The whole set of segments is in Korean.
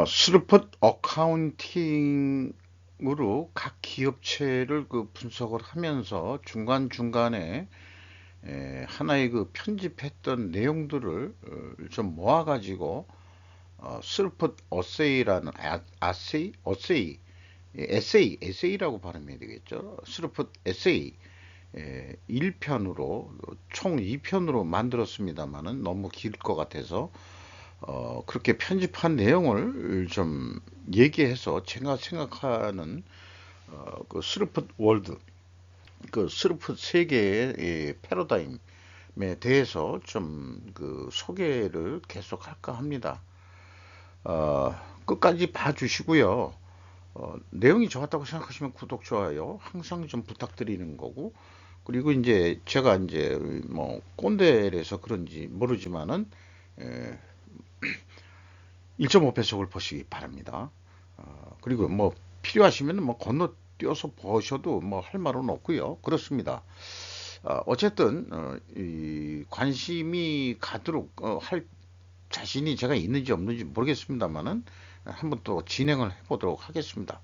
스루펫 어카운팅으로 각 기업체를 그 분석을 하면서 중간중간에 하나의 그 편집했던 내용들을 좀 모아가지고 스루펫 어세이라는 에세이라고 발음해야 되겠죠. 스루펫 에세이 1편으로 총 2편으로 만들었습니다만은 너무 길 것 같아서 그렇게 편집한 내용을 좀 얘기해서 제가 생각하는 그 스루펫 월드, 그 스루펫 세계의 패러다임에 대해서 좀 그 소개를 계속 할까 합니다. 어, 끝까지 봐주시고요. 내용이 좋았다고 생각하시면 구독, 좋아요 항상 좀 부탁드리는 거고, 그리고 이제 제가 이제 뭐 꼰대라서 그런지 모르지만은 1.5배속을 보시기 바랍니다. 그리고 뭐 필요하시면 뭐 건너뛰어서 보셔도 뭐 할 말은 없고요. 그렇습니다. 어쨌든 이 관심이 가도록 할 자신이 제가 있는지 없는지 모르겠습니다만은 한번 또 진행을 해보도록 하겠습니다.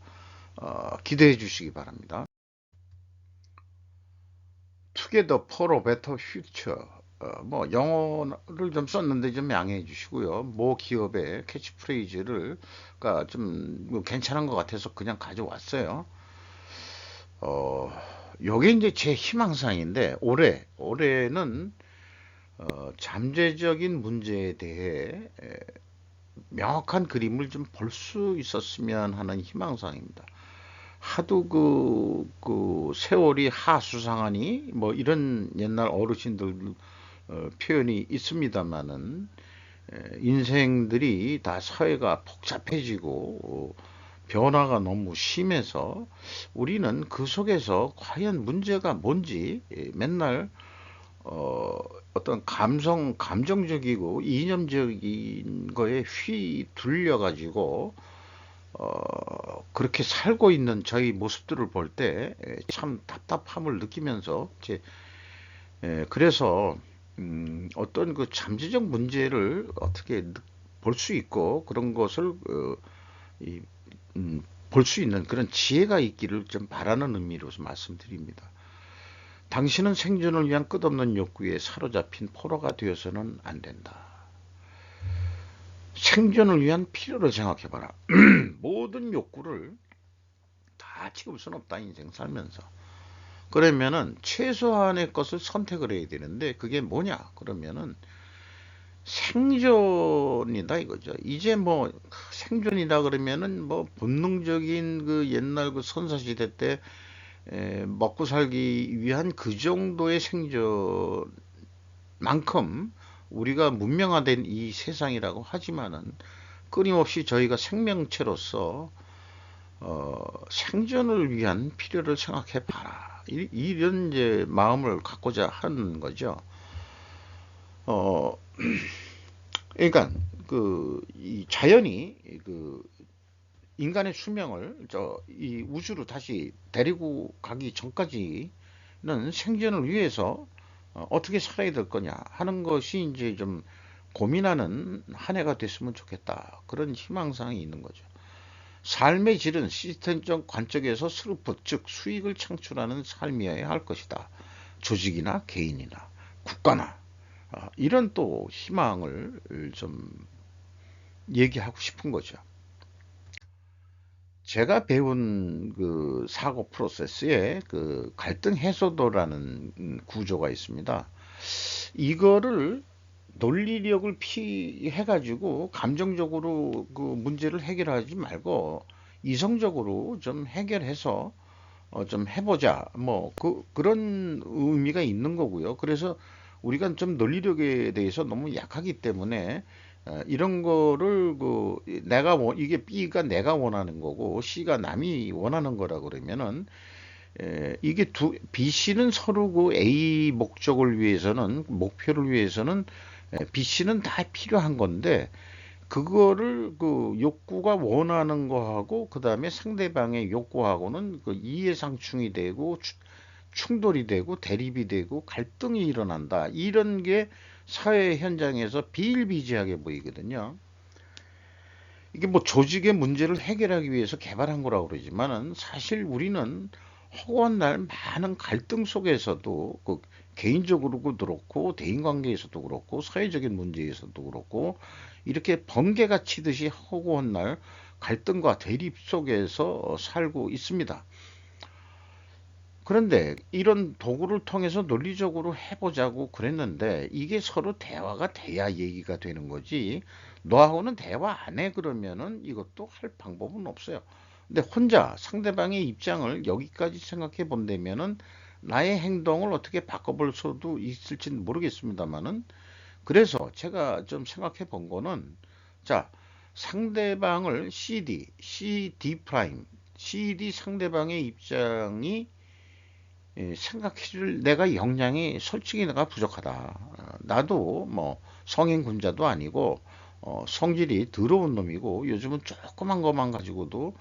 기대해 주시기 바랍니다. Together for a better future. 뭐 영어를 좀 썼는데 좀 양해해 주시고요. 모 기업의 캐치프레이즈를 그러니까 좀뭐 괜찮은 것 같아서 그냥 가져왔어요. 어, 요게 이제 제 희망사항인데 올해는 잠재적인 문제에 대해 명확한 그림을 좀 볼 수 있었으면 하는 희망사항입니다. 하도 그 세월이 하수상하니 뭐 이런 옛날 어르신들 표현이 있습니다만은 인생들이 다 사회가 복잡해지고 변화가 너무 심해서 우리는 그 속에서 과연 문제가 뭔지 맨날 어떤 감정적이고 이념적인 거에 휘둘려 가지고 그렇게 살고 있는 저희 모습들을 볼 때 참 답답함을 느끼면서 그래서 어떤 그 잠재적 문제를 어떻게 볼 수 있고 그런 것을 이, 볼 수 있는 그런 지혜가 있기를 좀 바라는 의미로서 말씀드립니다. 당신은 생존을 위한 끝없는 욕구에 사로잡힌 포로가 되어서는 안 된다. 생존을 위한 필요를 생각해봐라. 모든 욕구를 다 채울 수는 없다, 인생 살면서. 그러면은 최소한의 것을 선택을 해야 되는데 그게 뭐냐? 그러면은 생존이다 이거죠. 이제 뭐 생존이다 그러면은 뭐 본능적인 그 옛날 그 선사시대 때 먹고 살기 위한 그 정도의 생존만큼 우리가 문명화된 이 세상이라고 하지만은 끊임없이 저희가 생명체로서 생존을 위한 필요를 생각해 봐라. 이런 이제 마음을 갖고자 하는 거죠. 어, 그러니까 이 자연이 그 인간의 수명을 이 우주로 다시 데리고 가기 전까지는 생존을 위해서 어떻게 살아야 될 거냐 하는 것이 이제 좀 고민하는 한 해가 됐으면 좋겠다. 그런 희망사항이 있는 거죠. 삶의 질은 시스템적 관점에서 스루프, 즉 수익을 창출하는 삶이어야 할 것이다. 조직이나 개인이나 국가나 이런 또 희망을 좀 얘기하고 싶은 거죠. 제가 배운 그 사고 프로세스에 그 갈등 해소도라는 구조가 있습니다. 이거를 논리력을 피해가지고 감정적으로 그 문제를 해결하지 말고 이성적으로 좀 해결해서 좀 해보자. 뭐 그런 의미가 있는 거고요. 그래서 우리가 좀 논리력에 대해서 너무 약하기 때문에 이런 거를 그 이게 B가 내가 원하는 거고 C가 남이 원하는 거라 그러면은 이게 B, C는 서로 그 A 목적을 위해서는 목표를 위해서는 B, C는 다 필요한 건데 그거를 그 욕구가 원하는 거하고 그다음에 상대방의 욕구하고는 그 이해상충이 되고 충돌이 되고 대립이 되고 갈등이 일어난다. 이런 게 사회 현장에서 비일비재하게 보이거든요. 이게 뭐 조직의 문제를 해결하기 위해서 개발한 거라고 그러지만은 사실 우리는 허구한 날 많은 갈등 속에서도 그 개인적으로도 그렇고 대인관계에서도 그렇고 사회적인 문제에서도 그렇고 이렇게 번개가 치듯이 허구한 날 갈등과 대립 속에서 살고 있습니다. 그런데 이런 도구를 통해서 논리적으로 해보자고 그랬는데 이게 서로 대화가 돼야 얘기가 되는 거지. 너하고는 대화 안 해 그러면은 이것도 할 방법은 없어요. 근데 혼자 상대방의 입장을 여기까지 생각해 본다면은 나의 행동을 어떻게 바꿔볼 수도 있을지는 모르겠습니다만은 그래서 제가 좀 생각해 본 거는 자 상대방을 CD 프라임 CD 상대방의 입장이 생각해줄 내가 역량이 솔직히 내가 부족하다. 나도 뭐 성인 군자도 아니고 성질이 더러운 놈이고 요즘은 조그만 것만 가지고도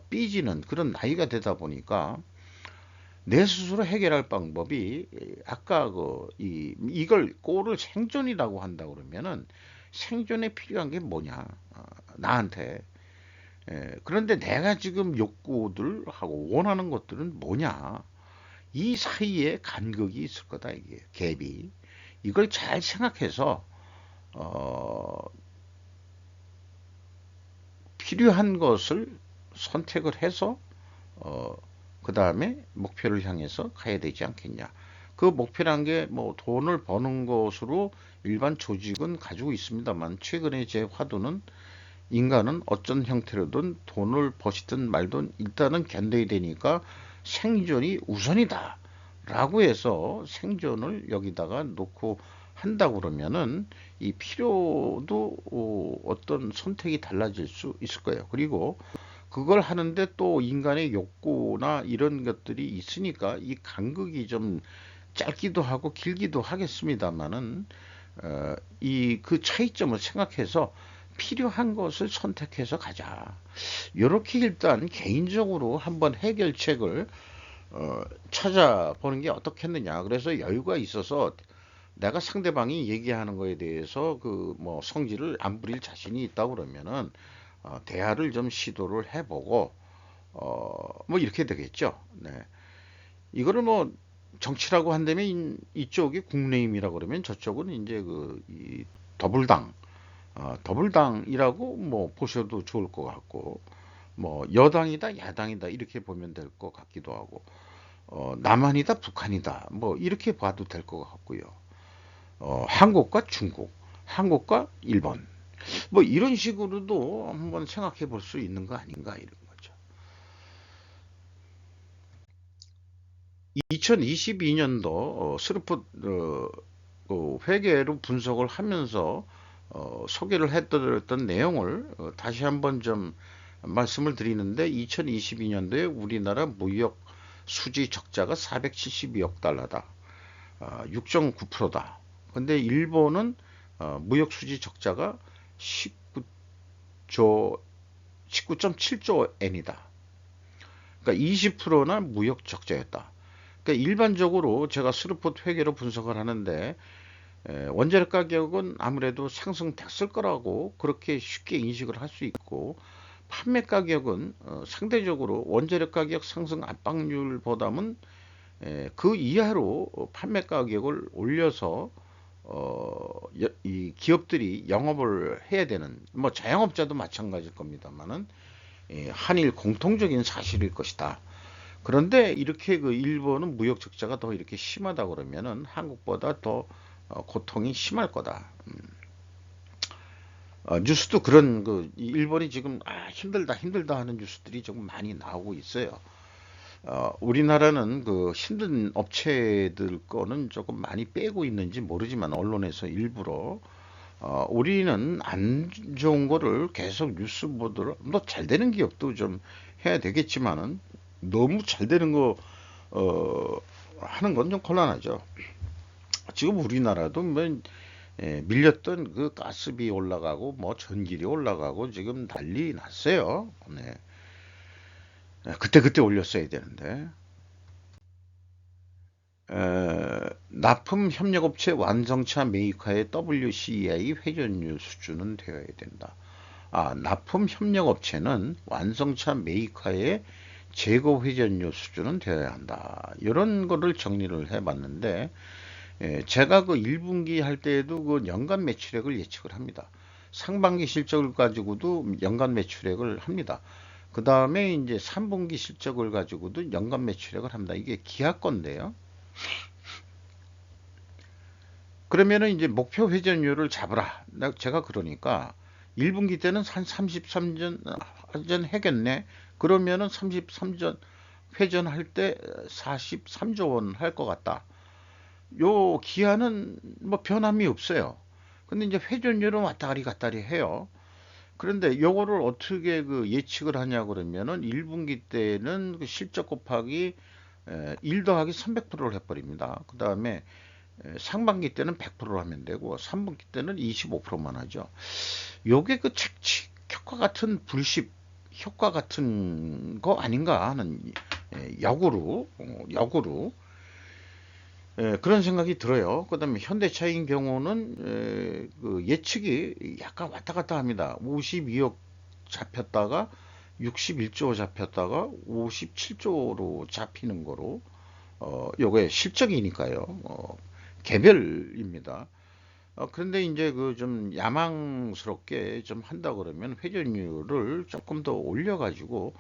삐지는 그런 나이가 되다 보니까 내 스스로 해결할 방법이 아까 이걸 꼴을 생존이라고 한다 그러면은 생존에 필요한 게 뭐냐 나한테 그런데 내가 지금 욕구들하고 원하는 것들은 뭐냐 이 사이에 간극이 있을 거다 이게 갭이 이걸 잘 생각해서 어, 필요한 것을 선택을 해서 어, 그 다음에 목표를 향해서 가야 되지 않겠냐. 그 목표란 게 뭐 돈을 버는 것으로 일반 조직은 가지고 있습니다만 최근에 제 화두는 인간은 어떤 형태로든 돈을 버시든 말든 일단은 견뎌야 되니까 생존이 우선이다. 라고 해서 생존을 여기다가 놓고 한다고 그러면은 이 필요도 어떤 선택이 달라질 수 있을 거예요. 그리고 그걸 하는데 또 인간의 욕구나 이런 것들이 있으니까 이 간극이 좀 짧기도 하고 길기도 하겠습니다만은 이 그 차이점을 생각해서 필요한 것을 선택해서 가자. 이렇게 일단 개인적으로 한번 해결책을 찾아보는 게 어떻겠느냐. 그래서 여유가 있어서 내가 상대방이 얘기하는 거에 대해서 그 뭐 성질을 안 부릴 자신이 있다 그러면은 대화를 좀 시도를 해보고 뭐 이렇게 되겠죠. 네. 이거를 뭐 정치라고 한다면 이쪽이 국민의힘이라 그러면 저쪽은 이제 이 더불당 더불당이라고 뭐 보셔도 좋을 것 같고 뭐 여당이다 야당이다 이렇게 보면 될 것 같기도 하고 남한이다 북한이다 뭐 이렇게 봐도 될 것 같고요. 한국과 중국, 한국과 일본 뭐 이런 식으로도 한번 생각해 볼 수 있는 거 아닌가 이런 거죠. 2022년도 스루프 회계로 분석을 하면서 소개를 해드렸던 내용을 다시 한번 좀 말씀을 드리는데 2022년도에 우리나라 무역 수지 적자가 472억 달러다. 6.9%다. 근데 일본은 무역 수지 적자가 19조 19.7조 엔이다. 그러니까 20%나 무역 적자였다. 그러니까 일반적으로 제가 스루포트 회계로 분석을 하는데 원자력 가격은 아무래도 상승됐을 거라고 그렇게 쉽게 인식을 할 수 있고 판매 가격은 상대적으로 원자력 가격 상승 압박률보다는 그 이하로 판매 가격을 올려서 이 기업들이 영업을 해야 되는 뭐 자영업자도 마찬가지일 겁니다만은 한일 공통적인 사실일 것이다. 그런데 이렇게 그 일본은 무역 적자가 더 이렇게 심하다 그러면은 한국보다 더 고통이 심할 거다. 뉴스도 그런 일본이 지금 힘들다 힘들다 하는 뉴스들이 조금 많이 나오고 있어요. 우리나라는 그 힘든 업체들 거는 조금 많이 빼고 있는지 모르지만 언론에서 일부러 우리는 안 좋은 거를 계속 뉴스 보도록 뭐 잘 되는 기업도 좀 해야 되겠지만은 너무 잘 되는 거 어, 하는 건 좀 곤란하죠. 지금 우리나라도 뭐 밀렸던 그 가스비 올라가고 뭐 전기료 올라가고 지금 난리 났어요. 네. 그때 올렸어야 되는데. 납품 협력업체 완성차 메이커의 WCI 회전율 수준은 되어야 된다. 납품 협력 업체는 완성차 메이커의 재고 회전율 수준은 되어야 한다. 이런 거를 정리를 해봤는데, 제가 그 1분기 할 때에도 그 연간 매출액을 예측을 합니다. 상반기 실적을 가지고도 연간 매출액을 합니다. 그 다음에 이제 3분기 실적을 가지고도 연간 매출액을 합니다. 이게 기하 건데요. 그러면은 이제 목표 회전율을 잡으라. 제가 그러니까 1분기 때는 한 33전 회전했겠네. 그러면은 33전 회전할 때 43조 원 할 것 같다. 요 기한은 뭐 변함이 없어요. 근데 이제 회전율은 왔다리 갔다리 해요. 그런데 요거를 어떻게 그 예측을 하냐 그러면은 1분기 때는 그 실적 곱하기 1 더하기 300%를 해버립니다. 그 다음에 상반기 때는 100%로 하면 되고 3분기 때는 25%만 하죠. 요게 그 착취 효과 같은 불십 효과 같은 거 아닌가 하는 역으로 그런 생각이 들어요. 그다음에 현대차인 경우는 그 예측이 약간 왔다 갔다 합니다. 52억 잡혔다가 61조 잡혔다가 57조로 잡히는 거로 요게 실적이니까요. 개별입니다. 그런데 이제 그 좀 야망스럽게 좀 한다 그러면 회전율을 조금 더 올려가지고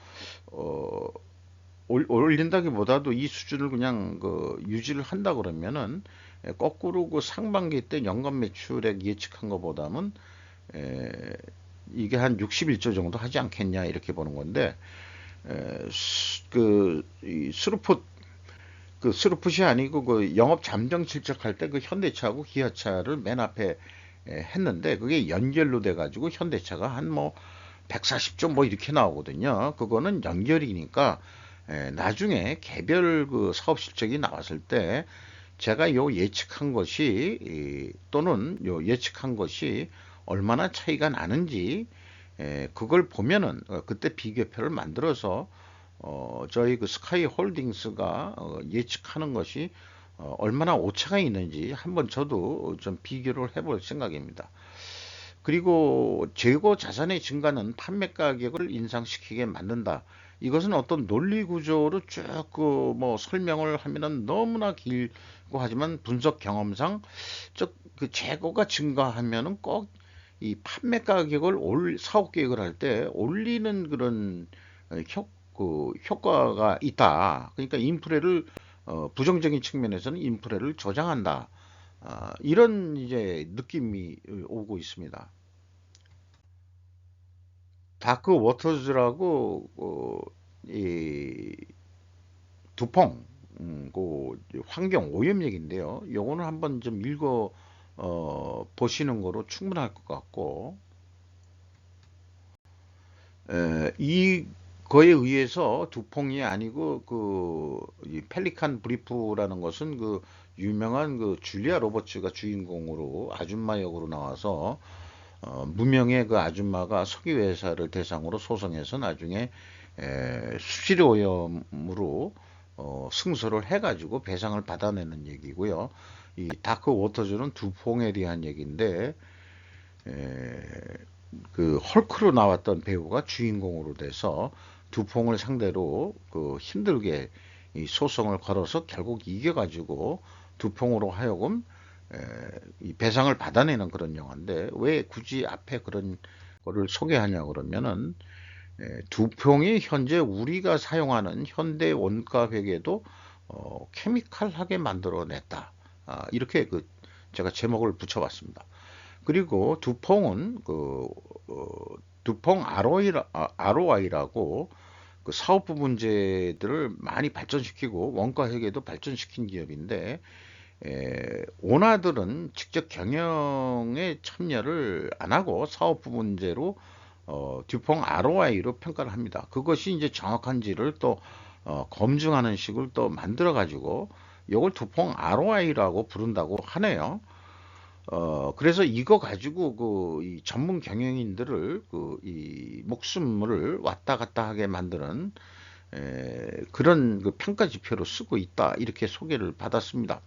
어, 올린다기보다도 이 수준을 그냥 그 유지를 한다 그러면은 거꾸로 그 상반기 때 연간 매출액 예측한 것보다는 에, 이게 한 61조 정도 하지 않겠냐 이렇게 보는 건데 그이 스루풋이 아니고 그 영업 잠정 실적할 때 그 현대차하고 기아차를 맨 앞에 했는데 그게 연결로 돼 가지고 현대차가 한 뭐 140조 뭐 이렇게 나오거든요. 그거는 연결이니까 나중에 개별 그 사업 실적이 나왔을 때 제가 요 예측한 것이 또는 요 예측한 것이 얼마나 차이가 나는지 그걸 보면은 그때 비교표를 만들어서 저희 그 스카이 홀딩스가 예측하는 것이 얼마나 오차가 있는지 한번 저도 좀 비교를 해볼 생각입니다. 그리고 재고 자산의 증가는 판매 가격을 인상시키게 만든다. 이것은 어떤 논리 구조로 쭉 그 뭐 설명을 하면은 너무나 길고 하지만 분석 경험상 그 재고가 증가하면은 꼭 이 판매 가격을 사업 계획을 할 때 올리는 그런 효과가 있다. 그러니까 인프레를 부정적인 측면에서는 인프레를 조장한다. 이런 이제 느낌이 오고 있습니다. 다크 워터즈라고 이 두펑 그 환경 오염 얘기인데요. 요거는 한번 좀 읽어 보시는 거로 충분할 것 같고 이거에 의해서 두퐁이 아니고 이 펠리칸 브리프라는 것은 그 유명한 그 줄리아 로버츠가 주인공으로 아줌마 역으로 나와서 무명의 그 아줌마가 석유 회사를 대상으로 소송해서 나중에 수질 오염으로 승소를 해가지고 배상을 받아내는 얘기고요. 이 다크 워터즈는 두퐁에 대한 얘기인데 에, 그 헐크로 나왔던 배우가 주인공으로 돼서 두퐁을 상대로 그 힘들게 이 소송을 걸어서 결국 이겨가지고 두퐁으로 하여금 이 배상을 받아내는 그런 영화인데 왜 굳이 앞에 그런 거를 소개하냐 그러면은 두퐁이 현재 우리가 사용하는 현대 원가 회계도 케미칼하게 만들어냈다. 이렇게 그 제가 제목을 붙여봤습니다. 그리고 두퐁은 어, 두퐁 ROI라고 그 사업부 문제들을 많이 발전시키고 원가 회계도 발전시킨 기업인데 오너들은 직접 경영에 참여를 안 하고 사업부 문제로 듀퐁 ROI로 평가를 합니다. 그것이 이제 정확한지를 또 검증하는 식을 또 만들어 가지고 이걸 두퐁 ROI라고 부른다고 하네요. 그래서 이거 가지고 이 전문 경영인들을 이 목숨을 왔다 갔다 하게 만드는 그런 그 평가 지표로 쓰고 있다. 이렇게 소개를 받았습니다.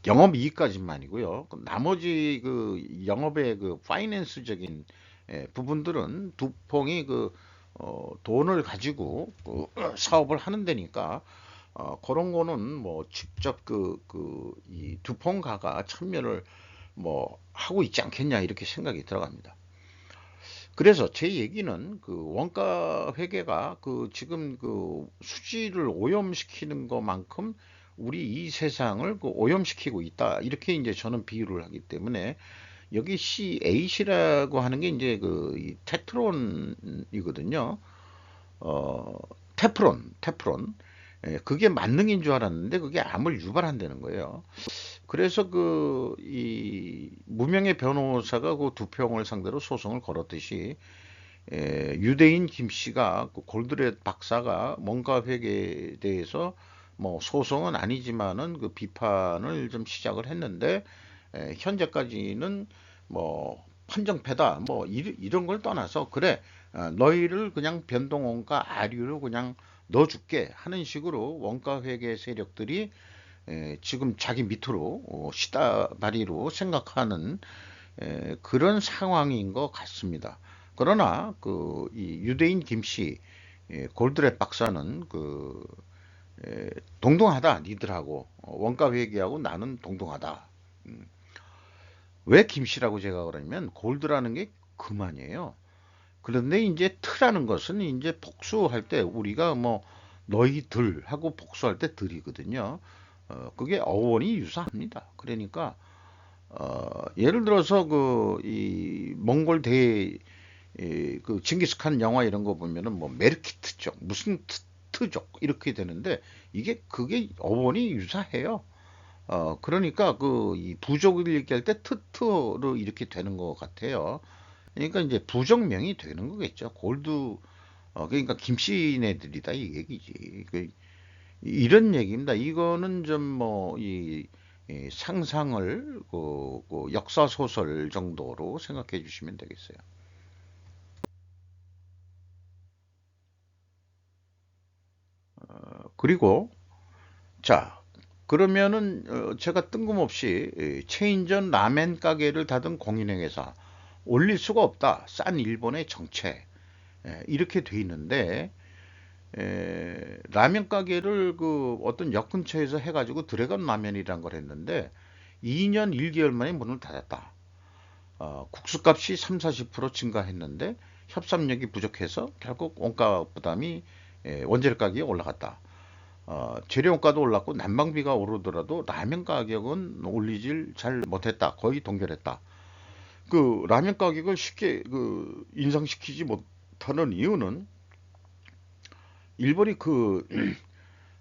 영업이익까지만이고요. 나머지 그 영업의 그 파이낸스적인 부분들은 두퐁이 돈을 가지고 사업을 하는 데니까 그런 거는 뭐 직접 이 두퐁가가 참여를 뭐 하고 있지 않겠냐 이렇게 생각이 들어갑니다. 그래서 제 얘기는 원가 회계가 지금 수지를 오염시키는 것만큼 우리 이 세상을 오염시키고 있다. 이렇게 이제 저는 비유를 하기 때문에 여기 C8이라고 하는 게 이제 이 테트론이거든요. 어, 테프론. 그게 만능인 줄 알았는데 그게 암을 유발한다는 거예요. 그래서 이 무명의 변호사가 두평을 상대로 소송을 걸었듯이 유대인 김 씨가 골드렛 박사가 원가 회계에 대해서 뭐 소송은 아니지만은 비판을 좀 시작을 했는데 현재까지는 뭐 판정패다 뭐 이런 걸 떠나서 그래 너희를 그냥 변동원가 아류로 그냥 넣어줄게 하는 식으로 원가 회계 세력들이 지금 자기 밑으로 시다바리로 생각하는 그런 상황인 것 같습니다. 그러나 이 유대인 김씨 골드렛 박사는 동등하다 니들하고 원가 회계하고 나는 동등하다. 음, 왜 김씨라고 제가 그러냐면 골드라는 게 그만이에요. 그런데 이제 트라는 것은 이제 복수할 때 우리가 뭐 너희들 하고 복수할 때 들이거든요. 그게 어원이 유사합니다. 그러니까 예를 들어서 이 몽골 대 징기스칸 영화 이런 거 보면은 뭐 메르키트족 무슨 트족 이렇게 되는데 그게 어원이 유사해요. 그러니까 이 부족을 얘기할 때 트트로 이렇게 되는 것 같아요. 그러니까 이제 부정명이 되는 거겠죠. 그러니까 김씨네들이다 이 얘기지. 이런 얘기입니다. 이거는 좀 뭐 이 상상을 역사 소설 정도로 생각해 주시면 되겠어요. 그리고 자 그러면은 제가 뜬금없이 체인점 라멘 가게를 닫은 공인회계사 올릴 수가 없다. 싼 일본의 정책 이렇게 돼 있는데 라면 가게를 어떤 역 근처에서 해가지고 드래곤 라면이란 걸 했는데 2년 1개월 만에 문을 닫았다. 국수값이 3, 40% 증가했는데 협상력이 부족해서 결국 원가 부담이 원재료 가격이 올라갔다. 재료원가도 올랐고 난방비가 오르더라도 라면 가격은 올리질 잘 못했다. 거의 동결했다. 라면 가격을 쉽게 인상시키지 못하는 이유는 일본이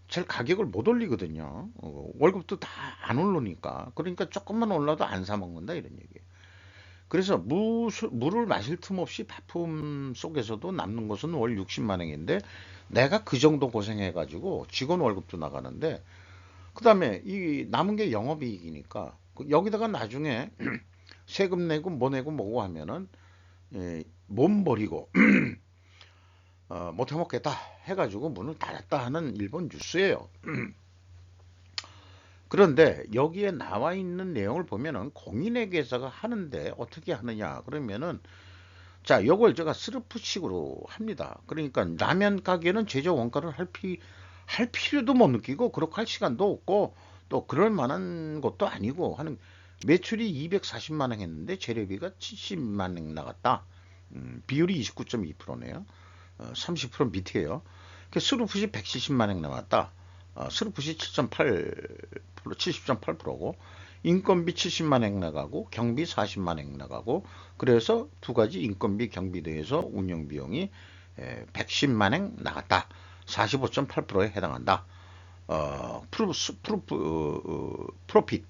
잘 가격을 못 올리거든요. 월급도 다 안 오르니까. 그러니까 조금만 올라도 안 사 먹는다 이런 얘기예요. 그래서 물을 마실 틈 없이 바품 속에서도 남는 것은 월 60만 원인데 내가 그 정도 고생해가지고 직원 월급도 나가는데 그다음에 이 남은 게 영업이익이니까 여기다가 나중에 세금 내고 뭐 내고 뭐고 하면은 몸 버리고 못 해먹겠다 해가지고 문을 닫았다 하는 일본 뉴스예요. 그런데 여기에 나와 있는 내용을 보면은 공인회계사가 하는데 어떻게 하느냐 그러면은 자 요걸 제가 스르프식으로 합니다. 그러니까 라면 가게는 제조 원가를 할 필요도 못 느끼고 그렇게 할 시간도 없고 또 그럴 만한 것도 아니고 하는 매출이 240만 원 했는데 재료비가 70만 원 나갔다. 비율이 29.2%네요. 30% 밑이에요. 스루풋이 170만 원 나왔다. 스루풋이 7.8%, 70.8%고 인건비 70만 원 나가고 경비 40만 원 나가고 그래서 두 가지 인건비 경비 대해서 운영 비용이 110만 원 나갔다. 45.8%에 해당한다. 프로핏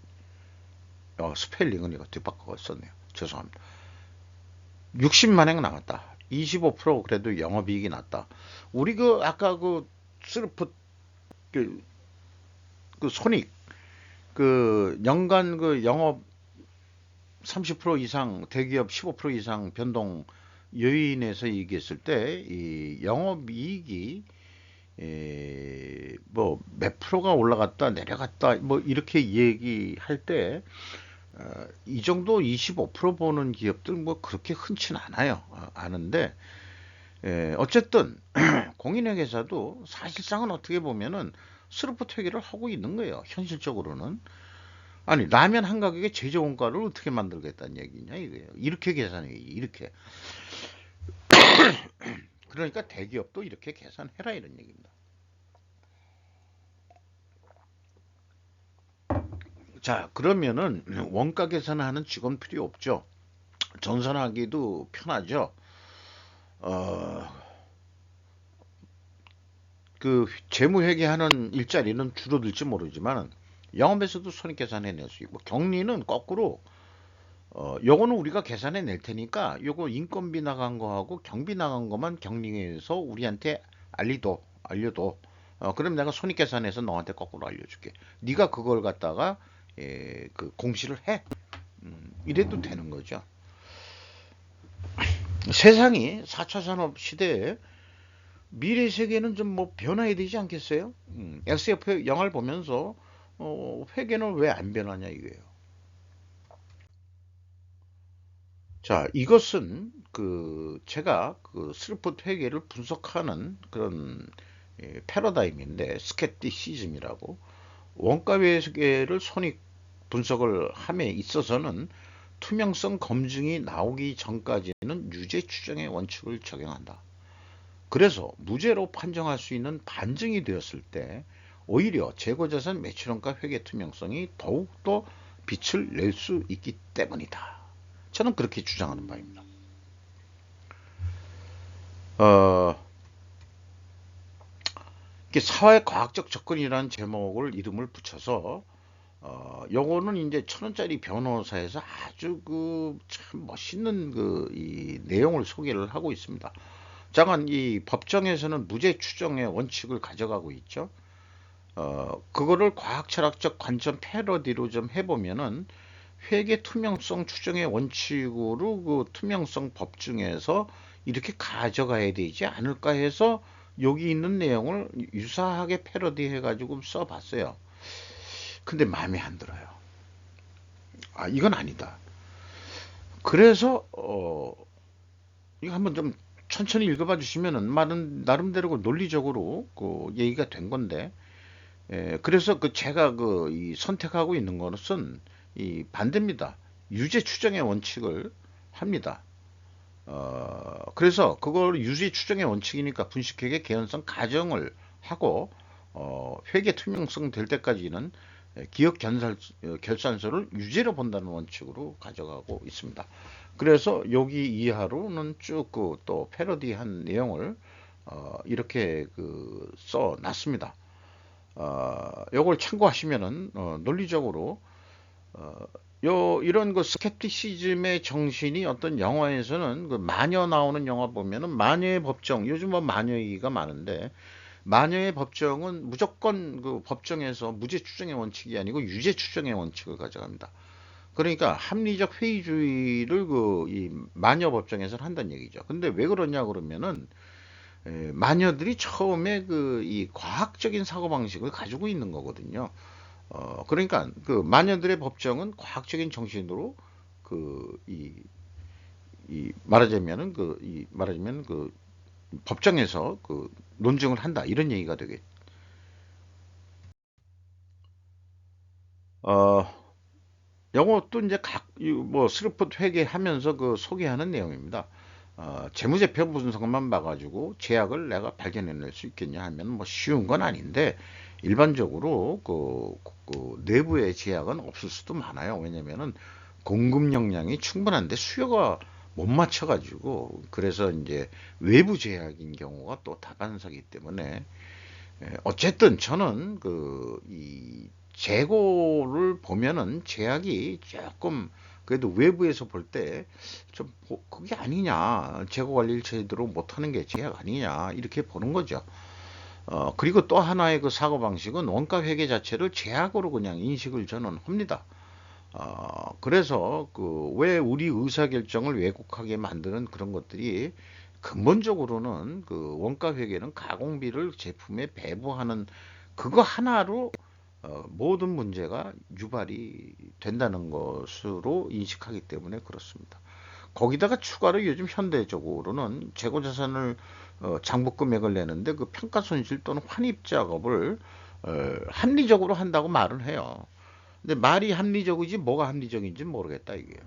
스펠링은 이거 뒤바꿔 썼네요. 죄송합니다. 60만 원 나갔다. 25% 그래도 영업이익이 났다. 우리 아까 스르프 그, 손익 연간 영업 30% 이상 대기업 15% 이상 변동 요인에서 얘기했을 때 이 영업이익이 뭐 몇 프로가 올라갔다 내려갔다 뭐 이렇게 얘기할 때 이 정도 25% 보는 기업들 뭐 그렇게 흔치는 않아요. 아는데 어쨌든 공인회계사도 사실상은 어떻게 보면은 스루프 회계를 하고 있는 거예요. 현실적으로는. 아니 라면 한 가격에 제조 원가를 어떻게 만들겠다는 얘기냐 이거예요. 이렇게 계산해 이렇게. 그러니까 대기업도 이렇게 계산해라 이런 얘기입니다. 자 그러면은 원가 계산하는 직원 필요 없죠. 전산하기도 편하죠. 어, 그 재무회계하는 일자리는 줄어들지 모르지만 영업에서도 손익 계산해낼 수 있고 격리는 거꾸로 요거는 우리가 계산해 낼 테니까 요거 인건비 나간 거하고 경비 나간 거만 격리해서 우리한테 알려도 그럼 내가 손익 계산해서 너한테 거꾸로 알려줄게. 네가 그걸 갖다가 그 공시를 해. 이래도 되는 거죠. 세상이 4차 산업 시대에 미래 세계는 좀 뭐 변화해야 되지 않겠어요? SF 영화를 보면서 회계는 왜 안 변하냐 이거예요. 자, 이것은 그 제가 그 스루포트 회계를 분석하는 그런 패러다임인데 스캡티시즘이라고 원가 회계를 손익 분석을 함에 있어서는 투명성 검증이 나오기 전까지는 유죄 추정의 원칙을 적용한다. 그래서 무죄로 판정할 수 있는 반증이 되었을 때 오히려 재고자산 매출원가 회계 투명성이 더욱더 빛을 낼 수 있기 때문이다. 저는 그렇게 주장하는 바입니다. 어, 사회과학적 접근이라는 제목을 이름을 붙여서 요거는 이제 1,000원짜리 변호사에서 아주 그 참 멋있는 그 이 내용을 소개를 하고 있습니다. 잠깐 이 법정에서는 무죄 추정의 원칙을 가져가고 있죠. 그거를 과학철학적 관점 패러디로 좀 해보면은 회계 투명성 추정의 원칙으로 그 투명성 법중에서 이렇게 가져가야 되지 않을까 해서 여기 있는 내용을 유사하게 패러디 해가지고 써봤어요. 근데 마음에 안 들어요. 아, 이건 아니다. 그래서, 이거 한번 좀 천천히 읽어봐 주시면은, 말은 나름대로 그 논리적으로 그 얘기가 된 건데, 그래서 그 제가 그 이 선택하고 있는 것은 이 반대입니다. 유죄 추정의 원칙을 합니다. 그래서 그걸 유죄 추정의 원칙이니까 분식회계 개연성 가정을 하고 회계 투명성 될 때까지는 기업 결산서를 유죄로 본다는 원칙으로 가져가고 있습니다. 그래서 여기 이하로는 쭉 그 또 패러디한 내용을 이렇게 그 써놨습니다. 요걸 참고하시면은 논리적으로 어, 이런 그 스캡티시즘의 정신이 어떤 영화에서는 그 마녀 나오는 영화 보면은 마녀의 법정 요즘 뭐 마녀 얘기가 많은데 마녀의 법정은 무조건 그 법정에서 무죄 추정의 원칙이 아니고 유죄 추정의 원칙을 가져갑니다. 그러니까 합리적 회의주의를 그 이 마녀 법정에서는 한다는 얘기죠. 근데 왜 그러냐 그러면은 마녀들이 처음에 그 이 과학적인 사고방식을 가지고 있는 거거든요. 그러니까 그 마녀들의 법정은 과학적인 정신으로 그 이 말하자면은 말하자면 그 법정에서 그 논증을 한다 이런 얘기가 되겠. 어 요것도 이제 뭐 스루프 회계하면서 그 소개하는 내용입니다. 재무제표 분석만 봐가지고 제약을 내가 발견해낼 수 있겠냐 하면 뭐 쉬운 건 아닌데 일반적으로 그 내부의 제약은 없을 수도 많아요. 왜냐면은 공급 역량이 충분한데 수요가 못 맞춰가지고 그래서 이제 외부 제약인 경우가 또 다반사기 때문에 어쨌든 저는 그 이 재고를 보면은 제약이 조금 그래도 외부에서 볼 때 좀 그게 아니냐 재고 관리를 제대로 못하는 게 제약 아니냐 이렇게 보는 거죠. 그리고 또 하나의 그 사고 방식은 원가 회계 자체를 제약으로 그냥 인식을 저는 합니다. 그래서 그 왜 우리 의사결정을 왜곡하게 만드는 그런 것들이 근본적으로는 그 원가 회계는 가공비를 제품에 배부하는 그거 하나로 모든 문제가 유발이 된다는 것으로 인식하기 때문에 그렇습니다. 거기다가 추가로 요즘 현대적으로는 재고자산을 장부 금액을 내는데 그 평가손실 또는 환입 작업을 합리적으로 한다고 말은 해요. 근데 말이 합리적이지 뭐가 합리적인지 모르겠다 이게요.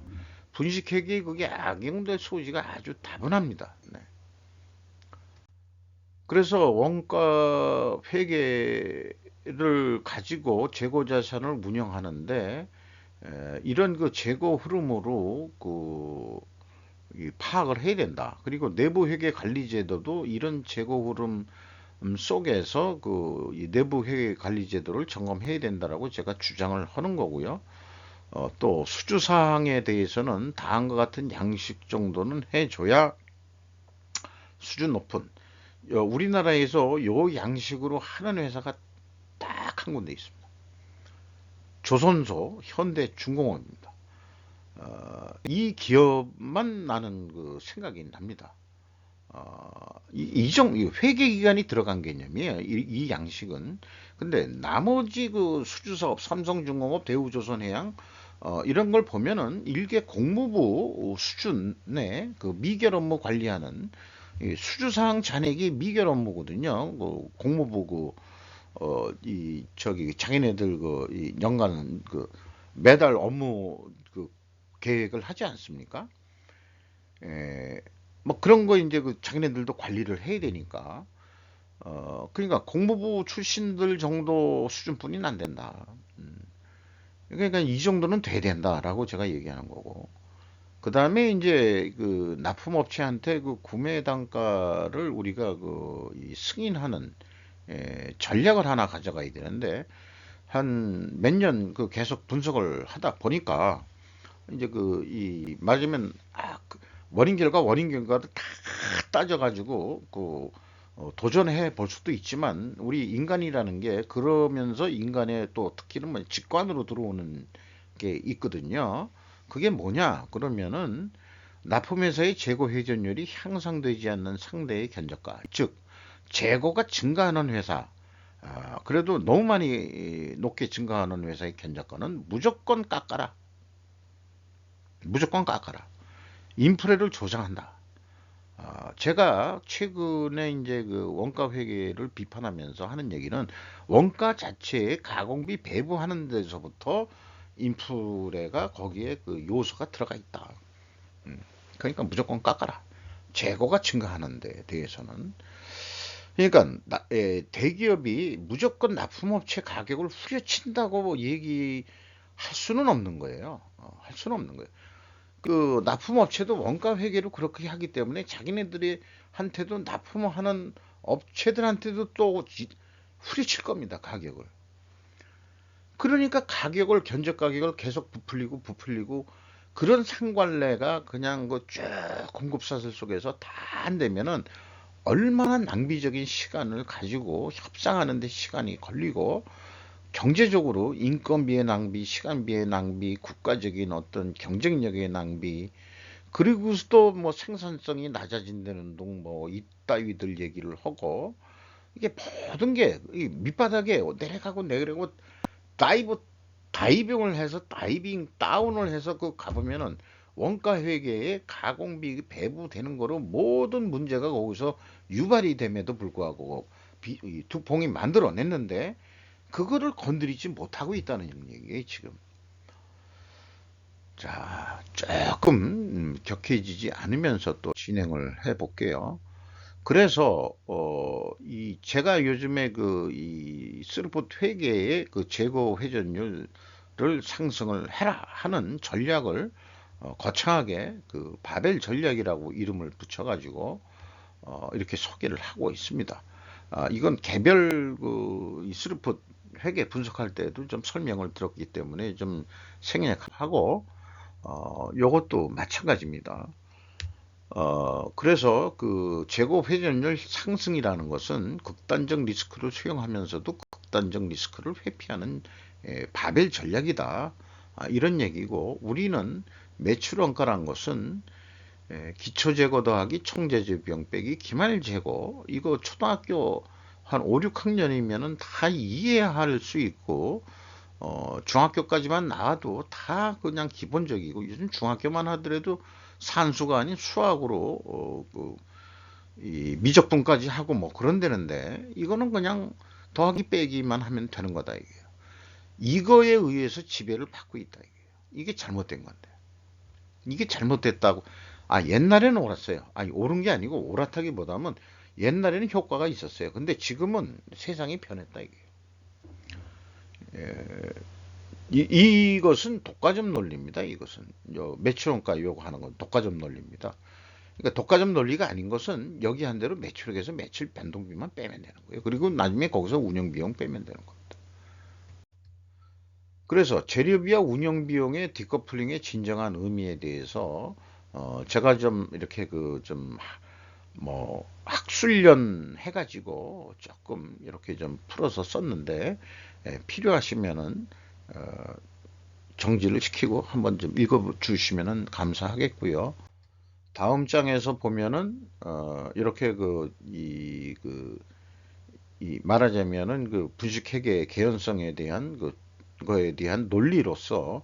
분식회계에 그게 악용될 소지가 아주 다분합니다. 네. 그래서 원가 회계를 가지고 재고 자산을 운영하는데 이런 그 재고 흐름으로 파악을 해야 된다. 그리고 내부 회계 관리 제도도 이런 재고 흐름 속에서 이 내부 회계 관리 제도를 점검해야 된다라고 제가 주장을 하는 거고요. 또 수주 사항에 대해서는 다음과 같은 양식 정도는 해줘야 수준 높은 우리나라에서 요 양식으로 하는 회사가 딱 한 군데 있습니다. 조선소, 현대중공업입니다. 이 기업만 나는 그 생각이 납니다. 이 회계 기간이 들어간 개념이에요. 이 양식은. 근데 나머지 그 수주사업, 삼성중공업, 대우조선해양 이런 걸 보면은 일개 공무부 수준의 그 미결 업무 관리하는 수주사항 잔액이 미결 업무거든요. 그 공무부 자기네들 이 연간 매달 업무 계획을 하지 않습니까? 에, 뭐 그런 거 이제 자기네들도 관리를 해야 되니까. 그러니까 공무부 출신들 정도 수준뿐이는 안 된다. 그러니까 이 정도는 돼야 된다라고 제가 얘기하는 거고. 그 다음에 이제 그 납품업체한테 그 구매 단가를 우리가 이 승인하는 전략을 하나 가져가야 되는데 한 몇 년 계속 분석을 하다 보니까 이제 이 맞으면 원인 결과 원인 결과를 다 따져가지고 도전해 볼 수도 있지만 우리 인간이라는 게 그러면서 인간의 또 특기는 뭐 직관으로 들어오는 게 있거든요. 그게 뭐냐? 그러면은 납품회사의 재고 회전율이 향상되지 않는 상대의 견적가, 즉 재고가 증가하는 회사, 그래도 너무 많이 높게 증가하는 회사의 견적가는 무조건 깎아라. 무조건 깎아라. 인프레를 조장한다. 제가 최근에 이제 원가 회계를 비판하면서 하는 얘기는 원가 자체에 가공비 배부하는 데서부터 인프레가 거기에 요소가 들어가 있다. 그러니까 무조건 깎아라. 재고가 증가하는 데 대해서는. 그러니까 대기업이 무조건 납품업체 가격을 후려친다고 얘기할 수는 없는 거예요. 할 수는 없는 거예요. 납품업체도 원가 회계를 그렇게 하기 때문에 자기네들이 한테도 납품하는 업체들한테도 또 후려칠 겁니다. 가격을. 그러니까 견적 가격을 계속 부풀리고 그런 상관례가 그냥 쭉 공급사슬 속에서 다 안 되면은 얼마나 낭비적인 시간을 가지고 협상하는 데 시간이 걸리고 경제적으로 인건비의 낭비, 시간비의 낭비, 국가적인 어떤 경쟁력의 낭비, 그리고 또 뭐 생산성이 낮아진다는 둥 뭐 이따위들 얘기를 하고 이게 모든 게 밑바닥에 내려가고 다이빙을 해서 다이빙 다운을 해서 가보면은 원가 회계에 가공비 배부되는 거로 모든 문제가 거기서 유발이 됨에도 불구하고 두 봉이 만들어냈는데 그거를 건드리지 못하고 있다는 얘기예요, 지금. 자, 조금 격해지지 않으면서 또 진행을 해 볼게요. 그래서 제가 요즘에 이 스루풋 회계의 재고 회전율을 상승을 해라 하는 전략을 거창하게 바벨 전략이라고 이름을 붙여가지고 이렇게 소개를 하고 있습니다. 이건 개별 이 스루풋 회계 분석할 때도 좀 설명을 들었기 때문에 좀 생략하고 요것도 마찬가지입니다. 그래서 재고 회전율 상승이라는 것은 극단적 리스크를 수용하면서도 극단적 리스크를 회피하는 바벨 전략이다. 이런 얘기고 우리는 매출 원가란 것은 기초 재고 더하기 총재재 비용 빼기 기말 재고 이거 초등학교 한 5, 6학년이면은 다 이해할 수 있고, 중학교까지만 나와도 다 그냥 기본적이고, 요즘 중학교만 하더라도 산수가 아닌 수학으로, 이 미적분까지 하고 뭐 그런다는데, 이거는 그냥 더하기 빼기만 하면 되는 거다, 이게. 이거에 의해서 지배를 받고 있다, 이게. 이게 잘못된 건데. 이게 잘못됐다고. 아, 옛날에는 옳았어요. 아니, 옳은 게 아니고 옳았다기보다는 옛날에는 효과가 있었어요. 근데 지금은 세상이 변했다, 이게. 이것은 독과점 논리입니다. 이것은 매출원가 요구하는 건 독과점 논리입니다. 그러니까 독과점 논리가 아닌 것은 여기 한 대로 매출액에서 매출 변동비만 빼면 되는 거예요. 그리고 나중에 거기서 운영비용 빼면 되는 겁니다. 그래서 재료비와 운영비용의 디커플링의 진정한 의미에 대해서 제가 좀 이렇게 그 좀 뭐 학술련 해가지고 조금 이렇게 좀 풀어서 썼는데, 필요하시면은 정지를 시키고 한번 좀 읽어 주시면은 감사하겠고요. 다음 장에서 보면은 이렇게 이 말하자면은 그 분식회계의 개연성에 대한 거에 대한 논리로서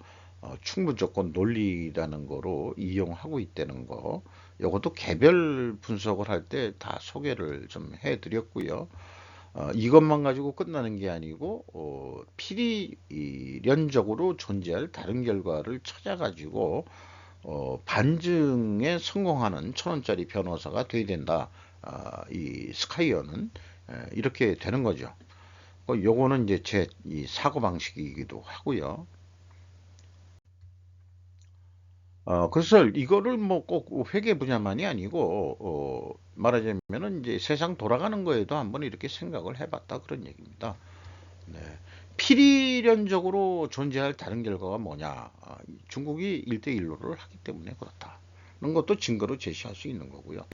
충분조건 논리라는 거로 이용하고 있다는 거. 이것도 개별 분석을 할 때 다 소개를 좀 해드렸고요. 이것만 가지고 끝나는 게 아니고 필연적으로 존재할 다른 결과를 찾아가지고 반증에 성공하는 1,000원짜리 변호사가 돼야 된다. 이 스카이어는 이렇게 되는 거죠. 요거는 이제 제 이 사고 방식이기도 하고요. 그래서 이거를 뭐 꼭 회계 분야만이 아니고 말하자면은 이제 세상 돌아가는 거에도 한번 이렇게 생각을 해봤다 그런 얘기입니다. 네. 필연적으로 존재할 다른 결과가 뭐냐? 중국이 1대1로를 하기 때문에 그렇다. 그런 것도 증거로 제시할 수 있는 거고요.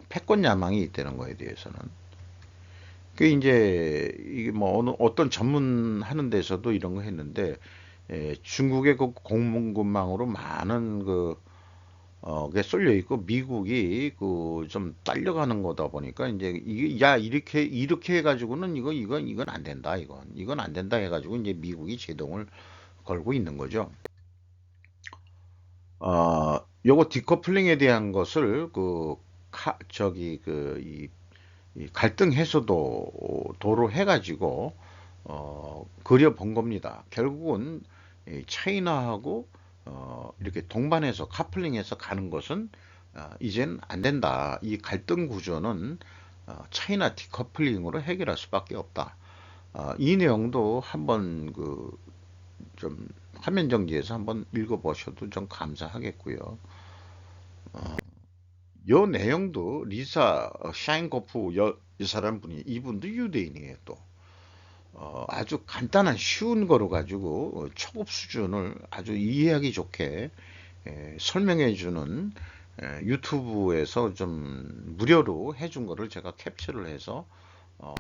패권 야망이 있다는 거에 대해서는. 그 이제 이게 뭐 어떤 전문하는 데서도 이런 거 했는데, 중국의 그 공군망으로 많은 게 쏠려 있고 미국이 그 좀 딸려가는 거다 보니까 이제 이게 야 이렇게 해가지고는 이건 안 된다, 이건 안 된다 해가지고 이제 미국이 제동을 걸고 있는 거죠. 요거 디커플링에 대한 것을 저기 이 갈등 해소도로 해가지고 그려본 겁니다. 결국은 이 차이나하고 이렇게 동반해서 카플링해서 가는 것은 이젠 안 된다. 이 갈등 구조는 차이나 디커플링으로 해결할 수밖에 없다. 이 내용도 한번 좀 화면 정지해서 한번 읽어보셔도 좀 감사하겠고요. 요 내용도 리사 샤인코프 이 사람 분이 이분도 유대인이에요 또. 아주 간단한 쉬운 거로 가지고 초급 수준을 아주 이해하기 좋게 설명해 주는 유튜브에서 좀 무료로 해준 거를 제가 캡처를 해서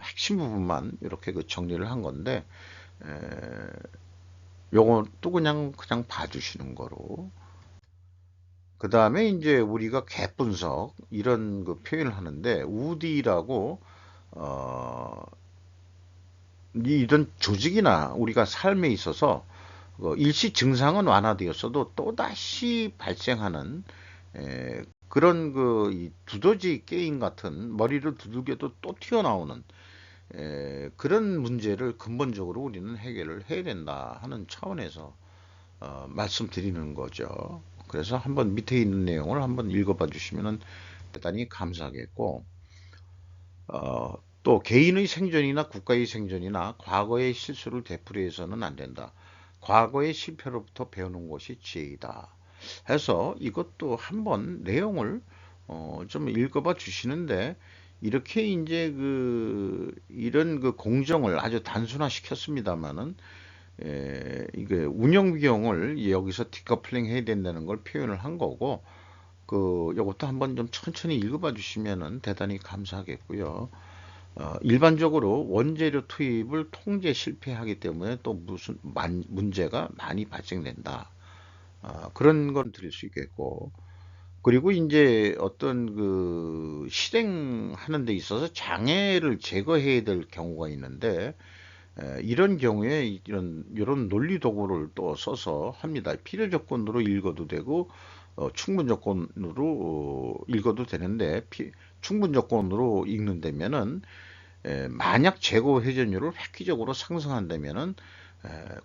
핵심 부분만 이렇게 정리를 한 건데, 에, 요것도 그냥 봐주시는 거로. 그 다음에 이제 우리가 갭 분석 이런 표현을 하는데, 우디라고 어, 이런 조직이나 우리가 삶에 있어서 일시 증상은 완화되었어도 또다시 발생하는 그런 이 두더지 게임 같은 머리를 두들겨도 또 튀어나오는 그런 문제를 근본적으로 우리는 해결을 해야 된다 하는 차원에서 말씀드리는 거죠. 그래서 한번 밑에 있는 내용을 한번 읽어봐 주시면 대단히 감사하겠고, 또 개인의 생존이나 국가의 생존이나 과거의 실수를 되풀이해서는 안 된다. 과거의 실패로부터 배우는 것이 지혜이다. 해서 이것도 한번 내용을 좀 읽어봐 주시는데, 이렇게 이제 이런 공정을 아주 단순화 시켰습니다만은 이게 운영 비용을 여기서 디커플링 해야 된다는 걸 표현을 한 거고, 요것도 한번 좀 천천히 읽어봐 주시면은 대단히 감사하겠고요. 일반적으로 원재료 투입을 통제 실패하기 때문에 또 무슨 문제가 많이 발생된다. 그런 건 드릴 수 있겠고, 그리고 이제 어떤 그 실행하는 데 있어서 장애를 제거해야 될 경우가 있는데, 이런 경우에 이런 논리 도구를 또 써서 합니다. 필요 조건으로 읽어도 되고, 충분 조건으로 읽어도 되는데, 충분 조건으로 읽는다면은, 만약 재고 회전율을 획기적으로 상승한다면은,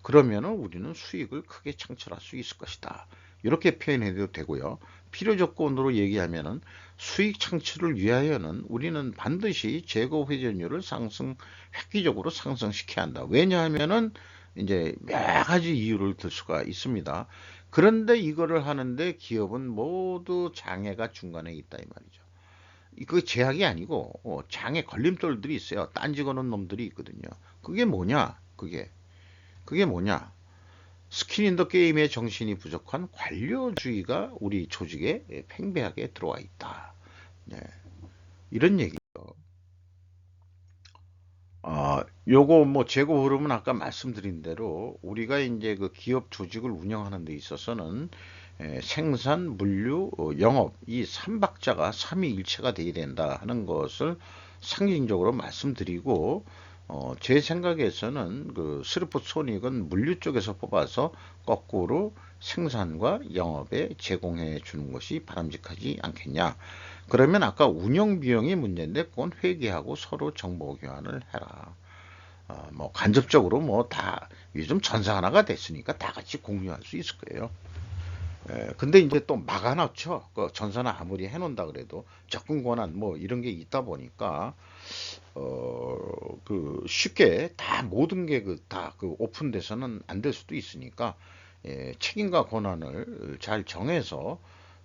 그러면은 우리는 수익을 크게 창출할 수 있을 것이다. 이렇게 표현해도 되고요. 필요 조건으로 얘기하면은 수익 창출을 위하여는 우리는 반드시 재고 회전율을 획기적으로 상승시켜야 한다. 왜냐하면은 이제 여러 가지 이유를 들 수가 있습니다. 그런데 이거를 하는데 기업은 모두 장애가 중간에 있다 이 말이죠. 그 제약이 아니고 장애 걸림돌들이 있어요. 딴지 거는 놈들이 있거든요. 그게 뭐냐? 그게 뭐냐? 스킨 인 더 게임의 정신이 부족한 관료주의가 우리 조직에 팽배하게 들어와 있다. 네, 이런 얘기죠. 요거 뭐 재고 흐름은 아까 말씀드린 대로 우리가 이제 그 기업 조직을 운영하는 데 있어서는 생산, 물류, 영업 이 삼박자가 삼위일체가 돼야 된다 하는 것을 상징적으로 말씀드리고 제 생각에서는 그 스루풋 손익은 물류 쪽에서 뽑아서 거꾸로 생산과 영업에 제공해 주는 것이 바람직하지 않겠냐. 그러면 아까 운영 비용이 문제인데 그건 회계하고 서로 정보 교환을 해라. 뭐 간접적으로 뭐 다 요즘 전사 하나가 됐으니까 다 같이 공유할 수 있을 거예요. 근데 이제 또 막아놓죠. 그 전사나 아무리 해놓는다 그래도 접근 권한 뭐 이런 게 있다 보니까 그 쉽게 다 모든 게 그 다 그 오픈돼서는 안 될 수도 있으니까 책임과 권한을 잘 정해서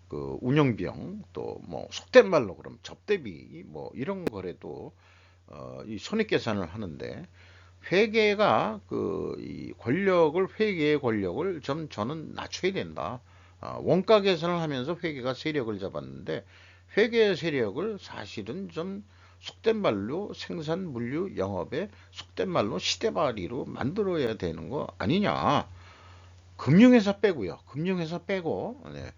그 운영 비용 또 뭐 속된 말로 그럼 접대비 뭐 이런 거래도 이 손익 계산을 하는데 회계가 그 이 권력을 회계의 권력을 좀 저는 낮춰야 된다. 원가 계산을 하면서 회계가 세력을 잡았는데 회계의 세력을 사실은 좀 속된 말로 생산 물류 영업에 속된 말로 시대발이로 만들어야 되는 거 아니냐. 금융회사 빼고요. 금융회사 빼고 네.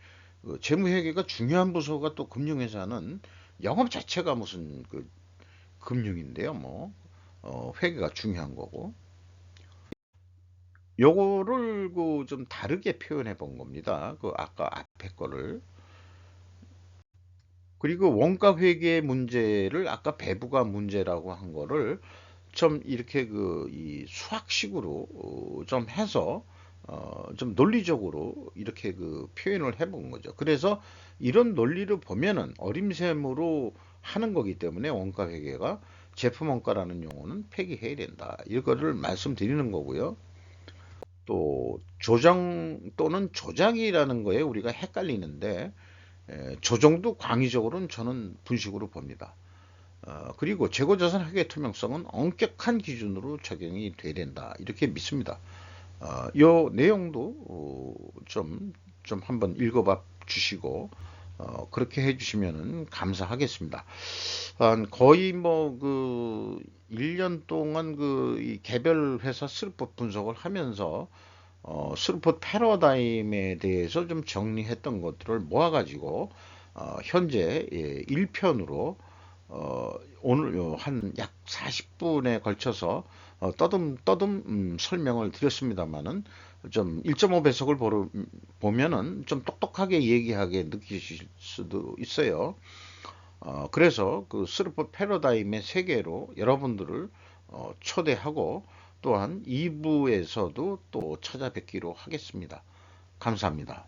그 재무회계가 중요한 부서가 또 금융회사는 영업 자체가 무슨 그 금융인데요. 뭐 회계가 중요한 거고. 요거를 그 좀 다르게 표현해 본 겁니다. 그 아까 앞에 거를. 그리고 원가 회계 문제를 아까 배부가 문제라고 한 거를 좀 이렇게 그 이 수학식으로 좀 해서 좀 논리적으로 이렇게 그 표현을 해본 거죠. 그래서 이런 논리를 보면은 어림셈으로 하는 거기 때문에 원가 회계가 제품 원가라는 용어는 폐기해야 된다. 이거를 말씀드리는 거고요. 또 조정 또는 조작이라는 거에 우리가 헷갈리는데 조정도 광의적으로는 저는 분식으로 봅니다. 그리고 재고자산 회계 투명성은 엄격한 기준으로 적용이 돼야 된다. 이렇게 믿습니다. 요 내용도 좀 한번 읽어봐 주시고 그렇게 해주시면 감사하겠습니다. 거의 뭐 그 1년 동안 그 개별 회사 슬롯 분석을 하면서 슬롯 패러다임에 대해서 좀 정리했던 것들을 모아가지고 현재 1편으로 오늘 한 약 40분에 걸쳐서 떠듬떠듬 설명을 드렸습니다만은 좀 1.5배속을 보면은 좀 똑똑하게 얘기하게 느끼실 수도 있어요. 그래서 그 스루프 패러다임의 세계로 여러분들을 초대하고 또한 2부에서도 또 찾아뵙기로 하겠습니다. 감사합니다.